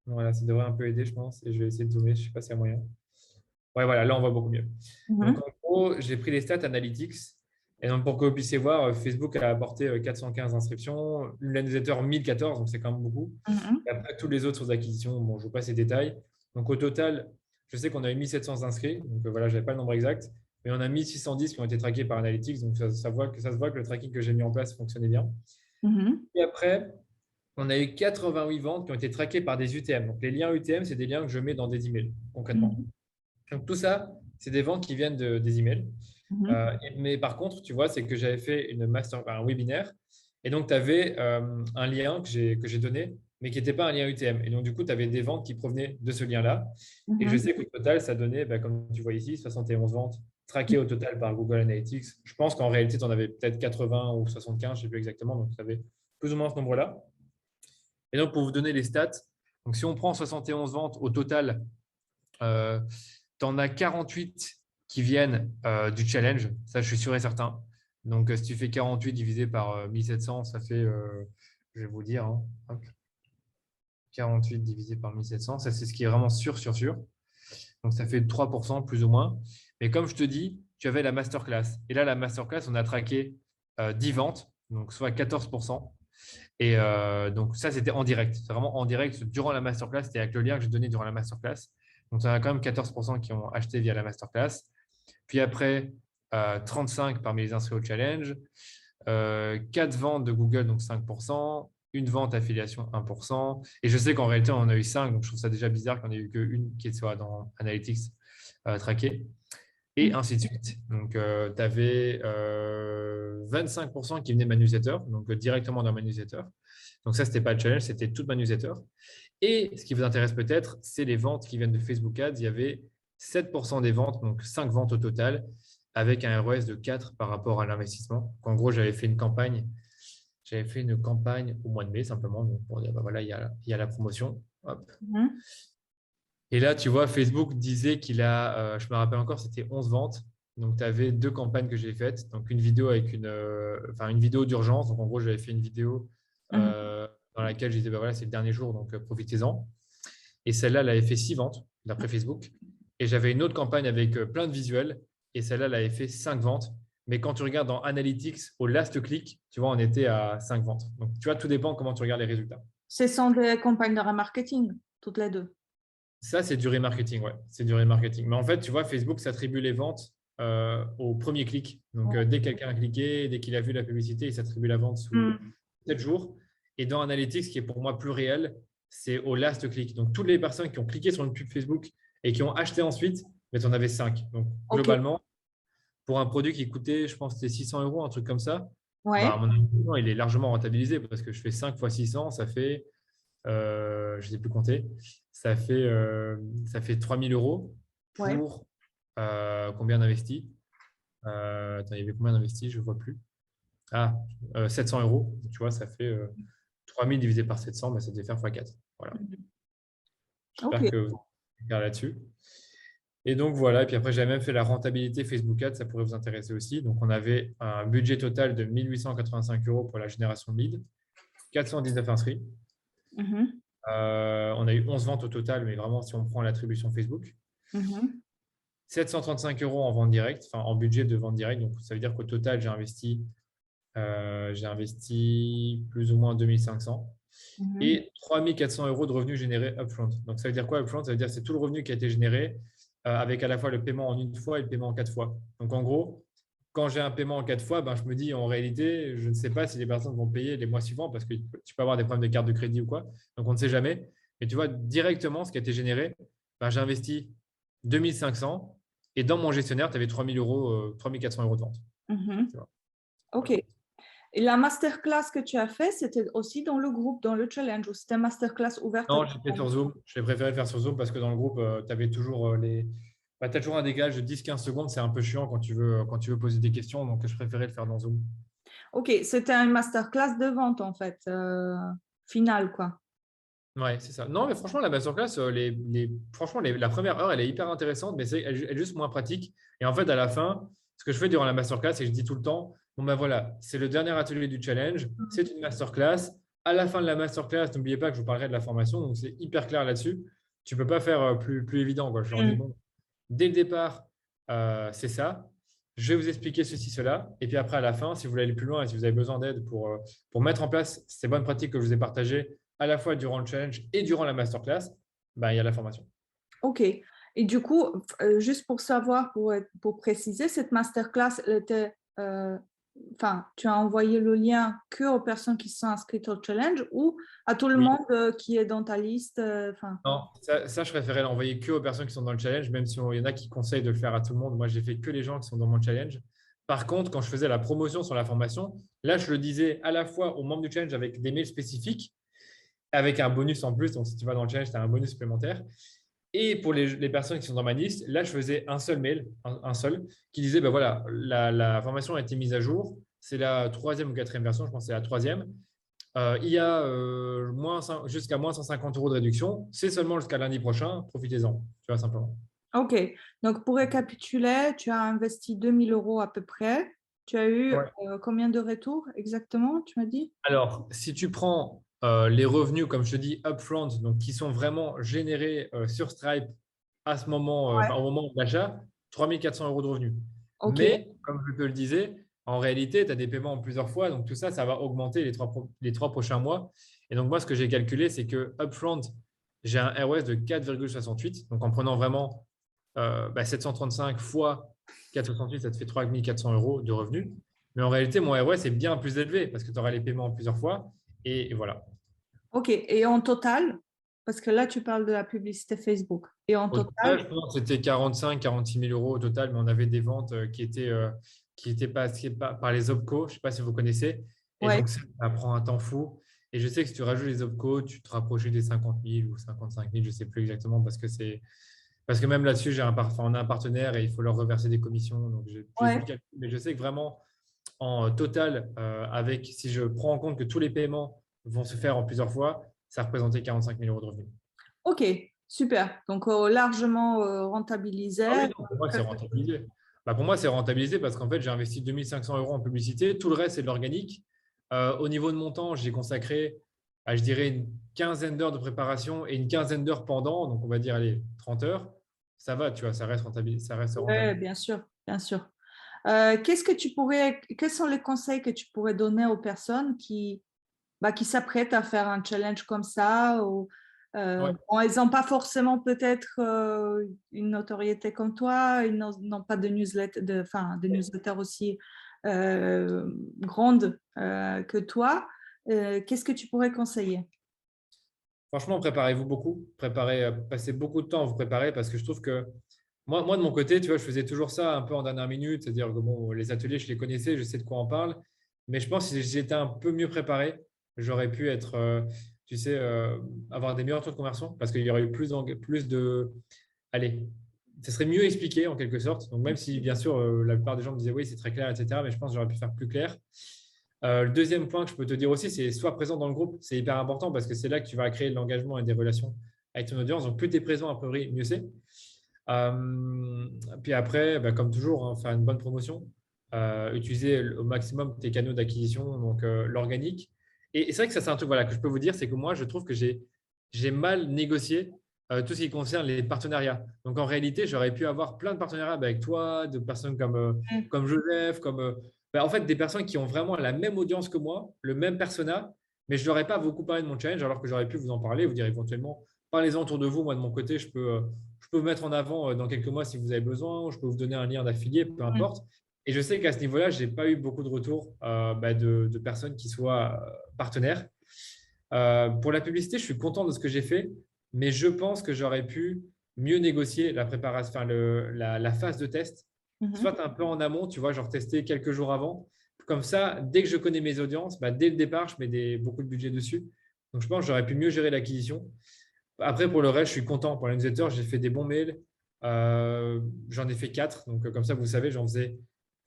Voilà, ça devrait un peu aider, je pense. Et je vais essayer de zoomer. Je ne sais pas s'il y a moyen. Ouais, voilà, là, on voit beaucoup mieux. Donc, Mhm. en gros, j'ai pris les stats Analytics. Et donc, pour que vous puissiez voir, Facebook a apporté 415 inscriptions, la newsletter 1014, donc c'est quand même beaucoup. Mhm. Et après, tous les autres acquisitions, bon, je ne vous passe les détails. Donc, au total, je sais qu'on a eu 1700 inscrits. Donc, voilà, je n'avais pas le nombre exact. Mais on a 1610 qui ont été traqués par Analytics. Donc, ça se voit que le tracking que j'ai mis en place fonctionnait bien. Mhm. Et après, on a eu 88 ventes qui ont été traquées par des UTM. Donc, les liens UTM, c'est des liens que je mets dans des emails, concrètement. Mhm. Donc, tout ça, c'est des ventes qui viennent des emails. Mhm. Mais par contre, tu vois, c'est que j'avais fait un webinaire. Et donc, tu avais un lien que j'ai donné, mais qui n'était pas un lien UTM. Et donc, du coup, tu avais des ventes qui provenaient de ce lien-là. Et je Mhm. sais qu'au total, ça donnait, comme tu vois ici, 71 ventes traquées au total par Google Analytics. Je pense qu'en réalité, tu en avais peut-être 80 ou 75, je ne sais plus exactement. Donc, tu avais plus ou moins ce nombre-là. Et donc, pour vous donner les stats, donc si on prend 71 ventes au total, tu en as 48 qui viennent du challenge. Ça, je suis sûr et certain. Donc, si tu fais 48 divisé par 1700, ça fait, je vais vous dire, hein, hop, 48 divisé par 1700, ça, c'est ce qui est vraiment sûr, sûr, sûr. Donc, ça fait 3% plus ou moins. Mais comme je te dis, tu avais la masterclass. Et là, la masterclass, on a traqué 10 ventes, donc soit 14%. Et donc, ça, c'était en direct. C'est vraiment en direct durant la masterclass. C'était avec le lien que j'ai donné durant la masterclass. Donc, il y en a quand même 14% qui ont acheté via la masterclass. Puis après, 35 parmi les inscrits au challenge. 4 ventes de Google, donc 5%. Une vente affiliation, 1%. Et je sais qu'en réalité, on en a eu 5. Donc, je trouve ça déjà bizarre qu'on ait eu qu'une qui soit dans Analytics traquée. Et Mhm. ainsi de suite. Donc, tu avais 25% qui venaient de ma newsletter, donc directement dans ma newsletter. Donc, ça, ce n'était pas le challenge, c'était toute ma newsletter. Et ce qui vous intéresse peut-être, c'est les ventes qui viennent de Facebook Ads. Il y avait 7% des ventes, donc 5 ventes au total, avec un ROS de 4 par rapport à l'investissement. En gros, j'avais fait une campagne. J'avais fait une campagne au mois de mai, simplement, donc pour dire, voilà, il y a la promotion. Hop. Mhm. Et là, tu vois, Facebook disait qu'il a, je me rappelle encore, c'était 11 ventes. Donc, tu avais 2 campagnes que j'ai faites. Donc, une vidéo avec une vidéo d'urgence. Donc, en gros, j'avais fait une vidéo Mhm. dans laquelle je disais, voilà, c'est le dernier jour, donc profitez-en. Et celle-là, elle avait fait 6 ventes, d'après Facebook. Et j'avais une autre campagne avec plein de visuels. Et celle-là, elle avait fait 5 ventes. Mais quand tu regardes dans Analytics, au last click, tu vois, on était à 5 ventes. Donc, tu vois, tout dépend comment tu regardes les résultats. Ce sont des campagnes de remarketing, toutes les deux. Ça, c'est du remarketing, ouais. C'est du remarketing. Mais en fait, tu vois, Facebook s'attribue les ventes au premier clic. Donc, dès que quelqu'un a cliqué, dès qu'il a vu la publicité, il s'attribue la vente sous Mhm. 7 jours. Et dans Analytics, ce qui est pour moi plus réel, c'est au last click. Donc, toutes les personnes qui ont cliqué sur une pub Facebook et qui ont acheté ensuite, mais tu en avais 5. Donc, OK. globalement, pour un produit qui coûtait, je pense, c'était 600 euros, un truc comme ça, bah, Ouais. mon investissement, il est largement rentabilisé parce que je fais 5 fois 600, ça fait je ne sais plus compter, ça fait 3 000 euros Ouais. pour combien d'investis attends, il y avait combien d'investis? Je ne vois plus. Ah, 700 euros. Tu vois, ça fait 3 000 divisé par 700, bah, ça devait faire x4. Voilà. Mhm. J'espère OK. que vous êtes clair là-dessus. Et donc voilà, et puis après, j'ai même fait la rentabilité Facebook Ads, ça pourrait vous intéresser aussi. Donc, on avait un budget total de 1 885 euros pour la génération de leads, 419 inscrits. Mhm. On a eu 11 ventes au total, mais vraiment, si on prend l'attribution Facebook. Mhm. 735 euros en vente directe, enfin en budget de vente directe. Donc, ça veut dire qu'au total, j'ai investi plus ou moins 2500 Mhm. et 3400 euros de revenus générés upfront. Donc, ça veut dire quoi upfront? Ça veut dire que c'est tout le revenu qui a été généré avec à la fois le paiement en une fois et le paiement en 4 fois. Donc, en gros, quand j'ai un paiement en 4 fois, ben, je me dis en réalité, je ne sais pas si les personnes vont payer les mois suivants parce que tu peux avoir des problèmes de carte de crédit ou quoi. Donc, on ne sait jamais. Mais tu vois, directement, ce qui a été généré, ben, j'ai investi 2500 et dans mon gestionnaire, tu avais 3000 euros, 3400 euros de vente. Mhm. Tu vois. OK. Et la masterclass que tu as fait, c'était aussi dans le groupe, dans le challenge, ou c'était masterclass ouverte à Non, tout j'ai le fait monde? sur Zoom. J'ai préféré le faire sur Zoom parce que dans le groupe, tu avais toujours tu as toujours un décalage de 10-15 secondes. C'est un peu chiant quand tu veux poser des questions. Donc, je préférais le faire dans Zoom. OK, c'était une masterclass de vente en fait, finale quoi. Ouais, c'est ça. Non, mais franchement, la masterclass, franchement, la première heure, elle est hyper intéressante, mais elle est juste moins pratique. Et en fait, à la fin, ce que je fais durant la masterclass, c'est que je dis tout le temps, bon ben voilà, c'est le dernier atelier du challenge, c'est une masterclass. À la fin de la masterclass, n'oubliez pas que je vous parlerai de la formation, donc c'est hyper clair là-dessus. Tu peux pas faire plus évident, quoi. Je leur dis, Mm. bon, dès le départ, c'est ça. Je vais vous expliquer ceci, cela. Et puis après, à la fin, si vous voulez aller plus loin et si vous avez besoin d'aide pour mettre en place ces bonnes pratiques que je vous ai partagées à la fois durant le challenge et durant la masterclass, il y a la formation. OK. Et du coup, juste pour savoir, pour préciser, cette masterclass, elle était, tu as envoyé le lien que aux personnes qui sont inscrites au challenge ou à tout le Oui. monde qui est dans ta liste? Non, ça, je préférais l'envoyer que aux personnes qui sont dans le challenge, même s'il y en a qui conseillent de le faire à tout le monde. Moi, j'ai fait que les gens qui sont dans mon challenge. Par contre, quand je faisais la promotion sur la formation, là, je le disais à la fois aux membres du challenge avec des mails spécifiques, avec un bonus en plus. Donc, si tu vas dans le challenge, tu as un bonus supplémentaire. Et pour les personnes qui sont dans ma liste, là, je faisais un seul mail, un seul, qui disait, voilà, la formation a été mise à jour. C'est la 3e ou 4e version, je pense que c'est la 3e. Il y a jusqu'à moins 150 € de réduction. C'est seulement jusqu'à lundi prochain. Profitez-en, tu vois, simplement. OK. Donc, pour récapituler, tu as investi 2 000 € à peu près. Tu as eu Ouais. combien de retours exactement, tu m'as dit? Alors, si tu prends les revenus, comme je te dis, upfront, donc qui sont vraiment générés sur Stripe à ce moment, au moment de l'achat, 3 400 € de revenus. OK. Mais, comme je te le disais, en réalité, tu as des paiements en plusieurs fois. Donc, tout ça, ça va augmenter les 3 prochains mois. Et donc, moi, ce que j'ai calculé, c'est que upfront, j'ai un ROS de 4,68. Donc, en prenant vraiment 735 fois 4,68, ça te fait 3 400 € de revenus. Mais en réalité, mon ROS est bien plus élevé parce que tu auras les paiements en plusieurs fois. Et voilà. OK. Et en total, parce que là, tu parles de la publicité Facebook. Et en Au total, je total, pense que c'était 45 46 000 € au total, mais on avait des ventes qui étaient passées par les OPCO. Je ne sais pas si vous connaissez. Et ouais. donc, ça prend un temps fou. Et je sais que si tu rajoutes les OPCO, tu te rapproches des 50 000 ou 55 000, je ne sais plus exactement parce que même là-dessus, on a un partenaire et il faut leur reverser des commissions. Donc, j'ai Ouais. vu le calcul, mais je sais que vraiment, en total, si je prends en compte que tous les paiements vont se faire en plusieurs fois, ça représentait 45 000 € de revenus. OK, super. Donc, largement rentabilisé. Ah oui, non, pour moi, c'est rentabilisé. Pour moi, c'est rentabilisé parce qu'en fait, j'ai investi 2 500 € en publicité. Tout le reste, c'est de l'organique. Au niveau de mon temps, j'ai consacré, je dirais, une quinzaine d'heures de préparation et une quinzaine d'heures pendant. Donc, on va dire, allez, 30 heures. Ça va, tu vois, ça reste rentable. Ça reste Oui, rentable. bien sûr, bien sûr. Quels sont les conseils que tu pourrais donner aux personnes qui s'apprêtent à faire un challenge comme ça ou, Ouais. bon, elles n'ont pas forcément peut-être une notoriété comme toi, ils n'ont pas de newsletter, de newsletter aussi grande que toi. Qu'est-ce que tu pourrais conseiller? Franchement, préparez-vous beaucoup. Passez beaucoup de temps à vous préparer parce que je trouve que moi, de mon côté, tu vois, je faisais toujours ça un peu en dernière minute. C'est-à-dire que bon, les ateliers, je les connaissais, je sais de quoi on parle. Mais je pense que si j'étais un peu mieux préparé, j'aurais pu être, tu sais, avoir des meilleurs taux de conversion parce qu'il y aurait eu plus de. Allez, ça serait mieux expliqué en quelque sorte. Donc, même si, bien sûr, la plupart des gens me disaient oui, c'est très clair, etc. Mais je pense que j'aurais pu faire plus clair. Le deuxième point que je peux te dire aussi, c'est sois présent dans le groupe. C'est hyper important parce que c'est là que tu vas créer de l'engagement et des relations avec ton audience. Donc, plus tu es présent, a priori, mieux c'est. Puis après, comme toujours, hein, faire une bonne promotion, utiliser au maximum tes canaux d'acquisition, donc l'organique. Et c'est vrai que ça, c'est un truc voilà, que je peux vous dire, c'est que moi, je trouve que j'ai mal négocié tout ce qui concerne les partenariats. Donc, en réalité, j'aurais pu avoir plein de partenariats avec toi, de personnes comme Joseph, en fait, des personnes qui ont vraiment la même audience que moi, le même persona, mais je ne leur ai pas beaucoup parlé de mon challenge, alors que j'aurais pu vous en parler, vous dire éventuellement, parlez-en autour de vous. Moi, de mon côté, je peux vous mettre en avant dans quelques mois si vous avez besoin, je peux vous donner un lien d'affilié, peu importe. Et je sais qu'à ce niveau-là, je n'ai pas eu beaucoup de retours de personnes qui soient partenaires. Pour la publicité, je suis content de ce que j'ai fait, mais je pense que j'aurais pu mieux négocier la préparation, la phase de test, soit un peu en amont, tu vois, genre tester quelques jours avant. Comme ça, dès que je connais mes audiences, dès le départ, je mets beaucoup de budget dessus. Donc, je pense que j'aurais pu mieux gérer l'acquisition. Après, pour le reste, je suis content. Pour la newsletter, j'ai fait des bons mails. J'en ai fait 4. Donc, comme ça, vous savez, j'en faisais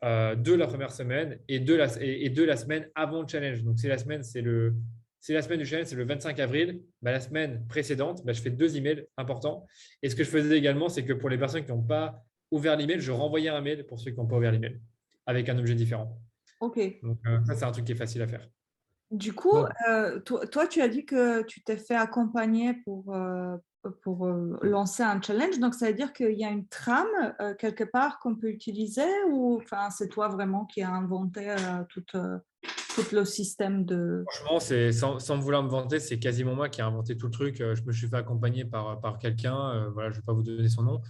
2 la première semaine et 2 la semaine avant le challenge. Donc, c'est la semaine du challenge, c'est le 25 avril. La semaine précédente, je fais 2 emails importants. Et ce que je faisais également, c'est que pour les personnes qui n'ont pas ouvert l'email, je renvoyais un mail pour ceux qui n'ont pas ouvert l'email avec un objet différent. OK. Donc, ça, c'est un truc qui est facile à faire. Du coup, Donc, toi, tu as dit que tu t'es fait accompagner pour lancer un challenge. Donc, ça veut dire qu'il y a une trame quelque part qu'on peut utiliser ou enfin, c'est toi vraiment qui as inventé tout le système de… franchement, sans me vouloir me vanter, c'est quasiment moi qui ai inventé tout le truc. Je me suis fait accompagner par quelqu'un. Voilà, je ne vais pas vous donner son nom.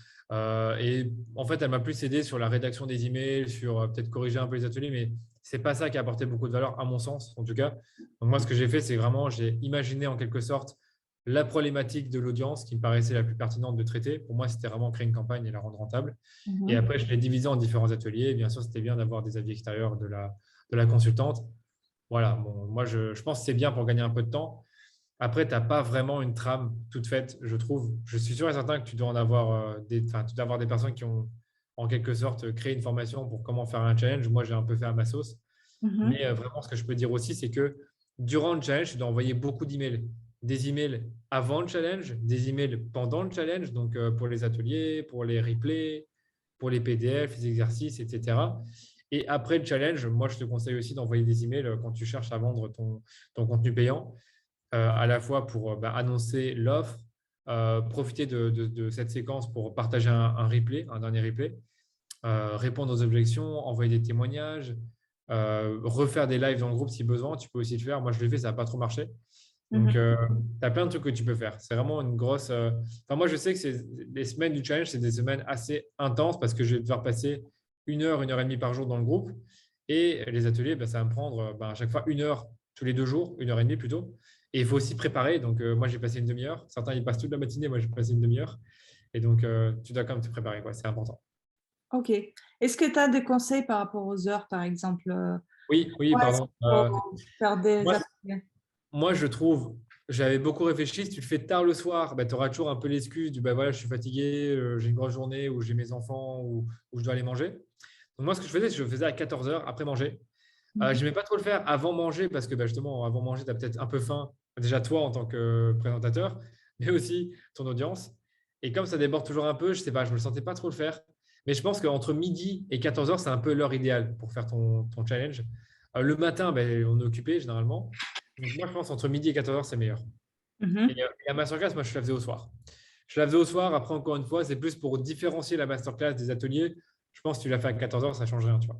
Et en fait, elle m'a plus aidé sur la rédaction des emails, sur peut-être corriger un peu les ateliers, mais c'est pas ça qui a apporté beaucoup de valeur, à mon sens, en tout cas. Donc moi, ce que j'ai fait, c'est vraiment, j'ai imaginé en quelque sorte la problématique de l'audience qui me paraissait la plus pertinente de traiter. Pour moi, c'était vraiment créer une campagne et la rendre rentable. Et Mhm. après, je l'ai divisé en différents ateliers. Et bien sûr, c'était bien d'avoir des avis extérieurs de la consultante. Voilà, bon, moi je pense que c'est bien pour gagner un peu de temps. Après, tu n'as pas vraiment une trame toute faite, je trouve. Je suis sûr et certain que tu dois en avoir tu dois avoir des personnes qui ont en quelque sorte créé une formation pour comment faire un challenge. Moi, j'ai un peu fait à ma sauce. Mhm. Mais vraiment, ce que je peux dire aussi, c'est que durant le challenge, tu dois envoyer beaucoup d'emails. Des emails avant le challenge, des emails pendant le challenge, donc pour les ateliers, pour les replays, pour les PDF, les exercices, etc. Et après le challenge, moi, je te conseille aussi d'envoyer des emails quand tu cherches à vendre ton contenu payant, à la fois pour annoncer l'offre, profiter de cette séquence pour partager un replay, un dernier replay, répondre aux objections, envoyer des témoignages, refaire des lives dans le groupe si besoin. Tu peux aussi le faire. Moi, je l'ai fait, ça n'a pas trop marché. Donc, Mhm. tu as plein de trucs que tu peux faire. C'est vraiment une grosse. Enfin, moi, je sais que les semaines du challenge, c'est des semaines assez intenses parce que je vais devoir passer une heure et demie par jour dans le groupe. Et les ateliers, ça va me prendre à chaque fois une heure tous les 2 jours, une heure et demie plutôt. Et il faut aussi préparer. Donc, moi, j'ai passé une demi-heure. Certains, ils passent toute la matinée. Moi, j'ai passé une demi-heure. Et donc, tu dois quand même te préparer, quoi. C'est important. Ok. Est-ce que tu as des conseils par rapport aux heures, par exemple Oui, oui, ouais, est-ce pardon. qu'il faut faire des Moi, ateliers? Moi, je trouve, j'avais beaucoup réfléchi, si tu le fais tard le soir, tu auras toujours un peu l'excuse du voilà, je suis fatigué, j'ai une grosse journée, ou j'ai mes enfants, ou je dois aller manger. Donc, moi, ce que je faisais, c'est que je le faisais à 14 heures après manger. Je Mhm. n'aimais pas trop le faire avant manger parce que justement, avant manger, tu as peut-être un peu faim, déjà toi en tant que présentateur, mais aussi ton audience. Et comme ça déborde toujours un peu, je sais pas, je ne me sentais pas trop le faire. Mais je pense qu'entre midi et 14 heures, c'est un peu l'heure idéale pour faire ton challenge. Le matin, on est occupé généralement. Donc moi, je pense entre midi et 14 heures, c'est meilleur. Mhm. Et la masterclass, moi, je la faisais au soir. Je la faisais au soir. Après, encore une fois, c'est plus pour différencier la masterclass des ateliers. Je pense que tu l'as fait à 14 heures, ça ne change rien, tu vois.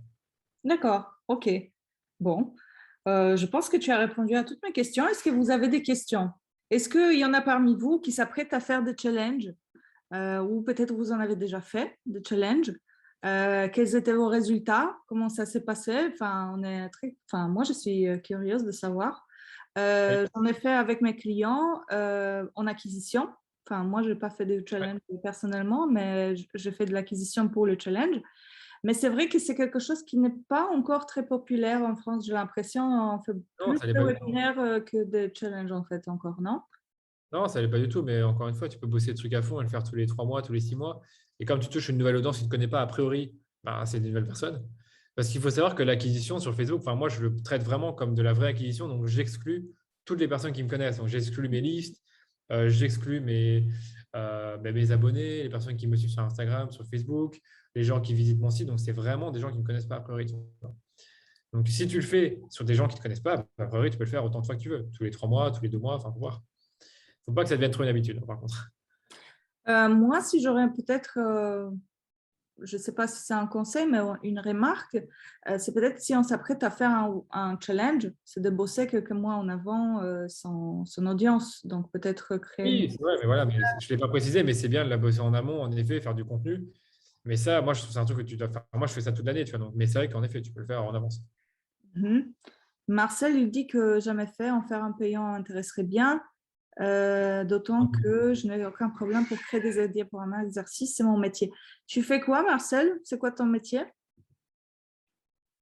D'accord, ok. Bon, je pense que tu as répondu à toutes mes questions. Est-ce que vous avez des questions? Est-ce qu'il y en a parmi vous qui s'apprêtent à faire des challenges ou peut-être vous en avez déjà fait des challenges? Quels étaient vos résultats? Comment ça s'est passé? Enfin, moi, je suis curieuse de savoir. Oui. J'en ai fait avec mes clients en acquisition. Enfin, moi, je n'ai pas fait de Ouais. challenge personnellement, mais j'ai fait de l'acquisition pour le challenge. Mais c'est vrai que c'est quelque chose qui n'est pas encore très populaire en France. J'ai l'impression on fait Non, plus ça l'est de pas du tout. webinaires que de challenges en fait encore, non? Non, ça l'est pas du tout. Mais encore une fois, tu peux bosser le truc à fond et le faire tous les 3 mois, tous les 6 mois. Et comme tu touches une nouvelle audience qui ne te connaît pas a priori, c'est des nouvelles personnes. Parce qu'il faut savoir que l'acquisition sur Facebook, enfin, moi, je le traite vraiment comme de la vraie acquisition. Donc, j'exclus toutes les personnes qui me connaissent. Donc, j'exclus mes listes, j'exclus mes abonnés, les personnes qui me suivent sur Instagram, sur Facebook, les gens qui visitent mon site. Donc, c'est vraiment des gens qui ne me connaissent pas a priori. Donc, si tu le fais sur des gens qui ne te connaissent pas, a priori, tu peux le faire autant de fois que tu veux, tous les 3 mois, tous les 2 mois, enfin, pour voir. Il ne faut pas que ça devienne trop une habitude, par contre. Moi, si j'aurais peut-être, je ne sais pas si c'est un conseil, mais une remarque, c'est peut-être si on s'apprête à faire un challenge, c'est de bosser quelques mois en avant son audience. Donc peut-être créer une… Oui, c'est vrai, mais voilà, mais je ne l'ai pas précisé, mais c'est bien de la bosser en amont, en effet, faire du contenu. Mais ça, moi, je trouve que c'est un truc que tu dois faire. Moi, je fais ça toute l'année, tu vois. Donc, mais c'est vrai qu'en effet, tu peux le faire en avance. Mhm. Marcel, il dit que jamais fait, en faire un payant intéresserait bien. D'autant que je n'ai aucun problème pour créer des diaporamas exercices, c'est mon métier. Tu fais quoi, Marcel? C'est quoi ton métier?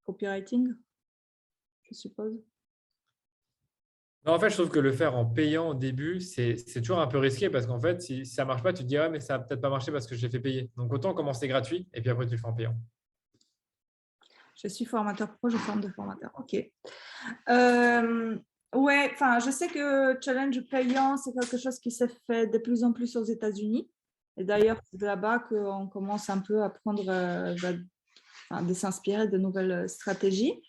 Copywriting, je suppose. Non, en fait, je trouve que le faire en payant au début, c'est toujours un peu risqué parce qu'en fait, si ça ne marche pas, tu te dis, ah, mais ça n'a peut-être pas marché parce que je l'ai fait payer. Donc, autant commencer gratuit et puis après, tu le fais en payant. Je suis formateur pro, je forme des formateurs. OK. Euh, ouais, enfin, je sais que challenge payant, c'est quelque chose qui se fait de plus en plus aux États-Unis. Et d'ailleurs, c'est de là-bas qu'on commence un peu à prendre, de s'inspirer de nouvelles stratégies.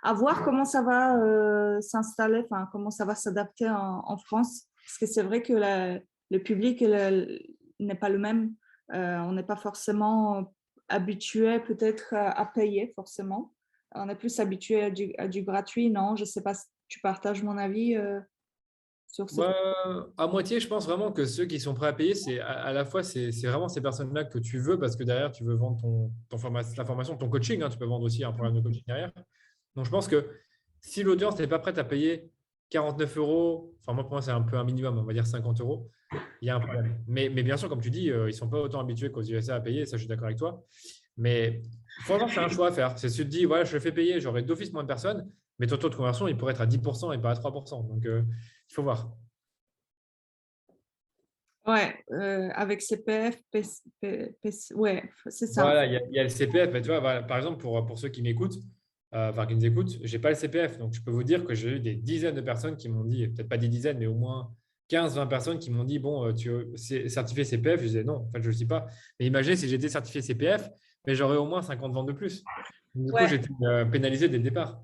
À voir comment ça va s'installer, enfin, comment ça va s'adapter en France. Parce que c'est vrai que le public n'est pas le même. On n'est pas forcément habitué peut-être à payer forcément. On est plus habitué à du gratuit, non? Je ne sais pas si tu partages mon avis sur ce. Moi, à moitié, je pense vraiment que ceux qui sont prêts à payer, c'est à la fois, c'est vraiment ces personnes-là que tu veux parce que derrière, tu veux vendre la formation, ton coaching. Hein, tu peux vendre aussi un programme de coaching derrière. Donc, je pense que si l'audience n'est pas prête à payer 49 euros, enfin, moi, pour moi, c'est un peu un minimum, on va dire 50 euros, il y a un problème. Mais bien sûr, comme tu dis, ils ne sont pas autant habitués qu'aux USA à payer, ça, je suis d'accord avec toi. Mais franchement, c'est un choix à faire. C'est si tu te dis, voilà, je le fais payer, j'aurai d'office moins de personnes, mais ton taux de conversion, il pourrait être à 10% et pas à 3%. Donc, il faut voir. Ouais, avec CPF, ouais, c'est ça. Voilà, il y a le CPF. Mais tu vois, voilà, par exemple, pour ceux qui m'écoutent, enfin qui nous écoutent, je n'ai pas le CPF. Donc, je peux vous dire que j'ai eu des dizaines de personnes qui m'ont dit, peut-être pas des dizaines, mais au moins 15-20 personnes qui m'ont dit, bon, tu es certifié CPF. Je disais, non, en fait, je ne le suis pas. Mais imaginez si j'étais certifié CPF, mais j'aurais au moins 50 ventes de plus. Du coup, Ouais. j'étais pénalisé dès le départ.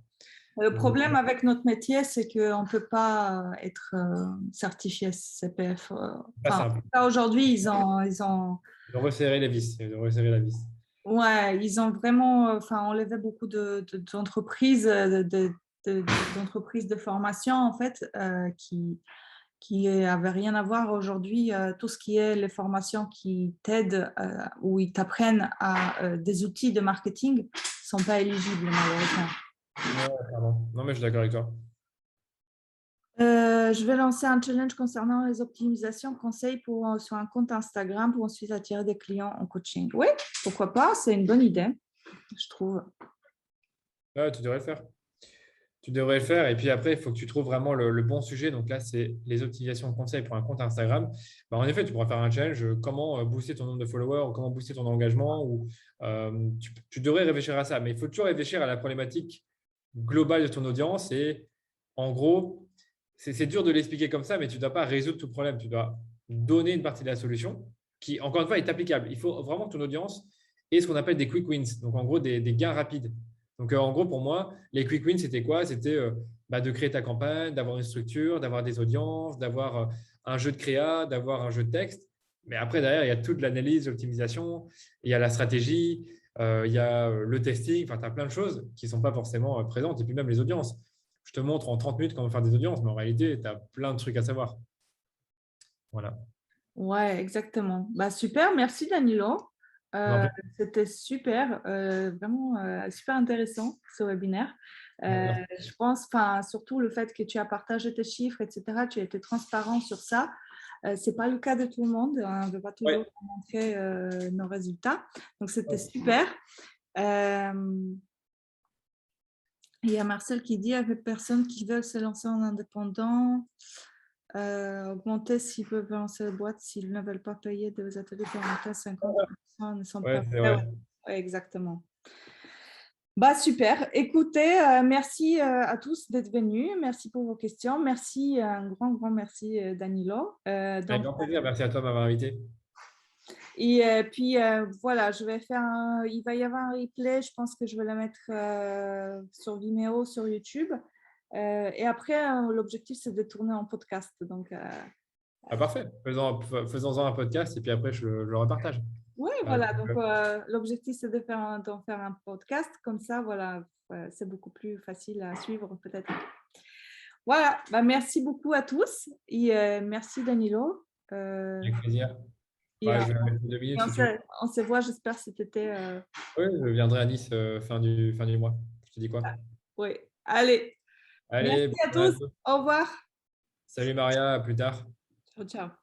Le problème avec notre métier, c'est qu'on ne peut pas être certifié CPF. Pas Enfin, simple. aujourd'hui, ils ont, Ils ont resserré les vis. Ils ont resserré la vis. ouais, ils ont vraiment enlevé beaucoup d'entreprises, d'entreprises de formation, en fait, qui n'avaient rien à voir aujourd'hui. Tout ce qui est les formations qui t'aident, où ils t'apprennent à des outils de marketing, ne sont pas éligibles, malheureusement. Ouais, pardon. Non, mais je suis d'accord avec toi. Je vais lancer un challenge concernant les optimisations conseils sur un compte Instagram pour ensuite attirer des clients en coaching. Oui, pourquoi pas, c'est une bonne idée, je trouve. Ouais, tu devrais le faire. Tu devrais le faire. Et puis après, il faut que tu trouves vraiment le bon sujet. Donc là, c'est les optimisations conseils pour un compte Instagram. Bah, en effet, tu pourras faire un challenge. Comment booster ton nombre de followers ou comment booster ton engagement. Ou, tu devrais réfléchir à ça. Mais il faut toujours réfléchir à la problématique globale de ton audience. Et en gros, c'est dur de l'expliquer comme ça, mais tu ne dois pas résoudre tout problème. Tu dois donner une partie de la solution qui, encore une fois, est applicable. Il faut vraiment que ton audience ait ce qu'on appelle des quick wins. Donc, en gros, des gains rapides. Donc, en gros, pour moi, les quick wins, c'était quoi? C'était de créer ta campagne, d'avoir une structure, d'avoir des audiences, d'avoir un jeu de créa, d'avoir un jeu de texte. Mais après, derrière, il y a toute l'analyse, l'optimisation, il y a la stratégie, il y a le testing. Enfin, tu as plein de choses qui ne sont pas forcément présentes. Et puis même les audiences. Je te montre en 30 minutes comment faire des audiences, mais en réalité, tu as plein de trucs à savoir. Voilà. Ouais, exactement. Bah, super, merci Danilo. C'était super, vraiment super intéressant ce webinaire. Je pense, surtout le fait que tu as partagé tes chiffres, etc., tu as été transparent sur ça. Ce n'est pas le cas de tout le monde. On ne veut pas toujours montrer nos résultats. Donc, c'était super. Il y a Marcel qui dit avec personnes qui veulent se lancer en indépendant, augmenter s'ils peuvent lancer la boîte, s'ils ne veulent pas payer des ateliers formateurs 50% ne sont pas prêts. Ouais, exactement. Bah, super. Écoutez, merci à tous d'être venus. Merci pour vos questions. Merci, un grand merci Danilo. Avec grand plaisir. Merci à toi de m'avoir invité. Et puis voilà, il va y avoir un replay, je pense que je vais le mettre sur Vimeo, sur YouTube. Et après, l'objectif, c'est de tourner en podcast. Donc, parfait. Faisons-en un podcast et puis après, je le repartage. Oui, voilà. Donc, l'objectif, c'est d'en faire un podcast. Comme ça, voilà, c'est beaucoup plus facile à suivre, peut-être. Voilà. Bah, merci beaucoup à tous. Et merci, Danilo. Avec plaisir. Et, Je vais mettre 2 minutes si tu veux. on se voit, j'espère, cet été. Oui, je viendrai à Nice fin du mois. Je te dis quoi? Oui. Allez. Allez, Merci à tous. Au revoir. Salut Maria, à plus tard. Ciao, ciao.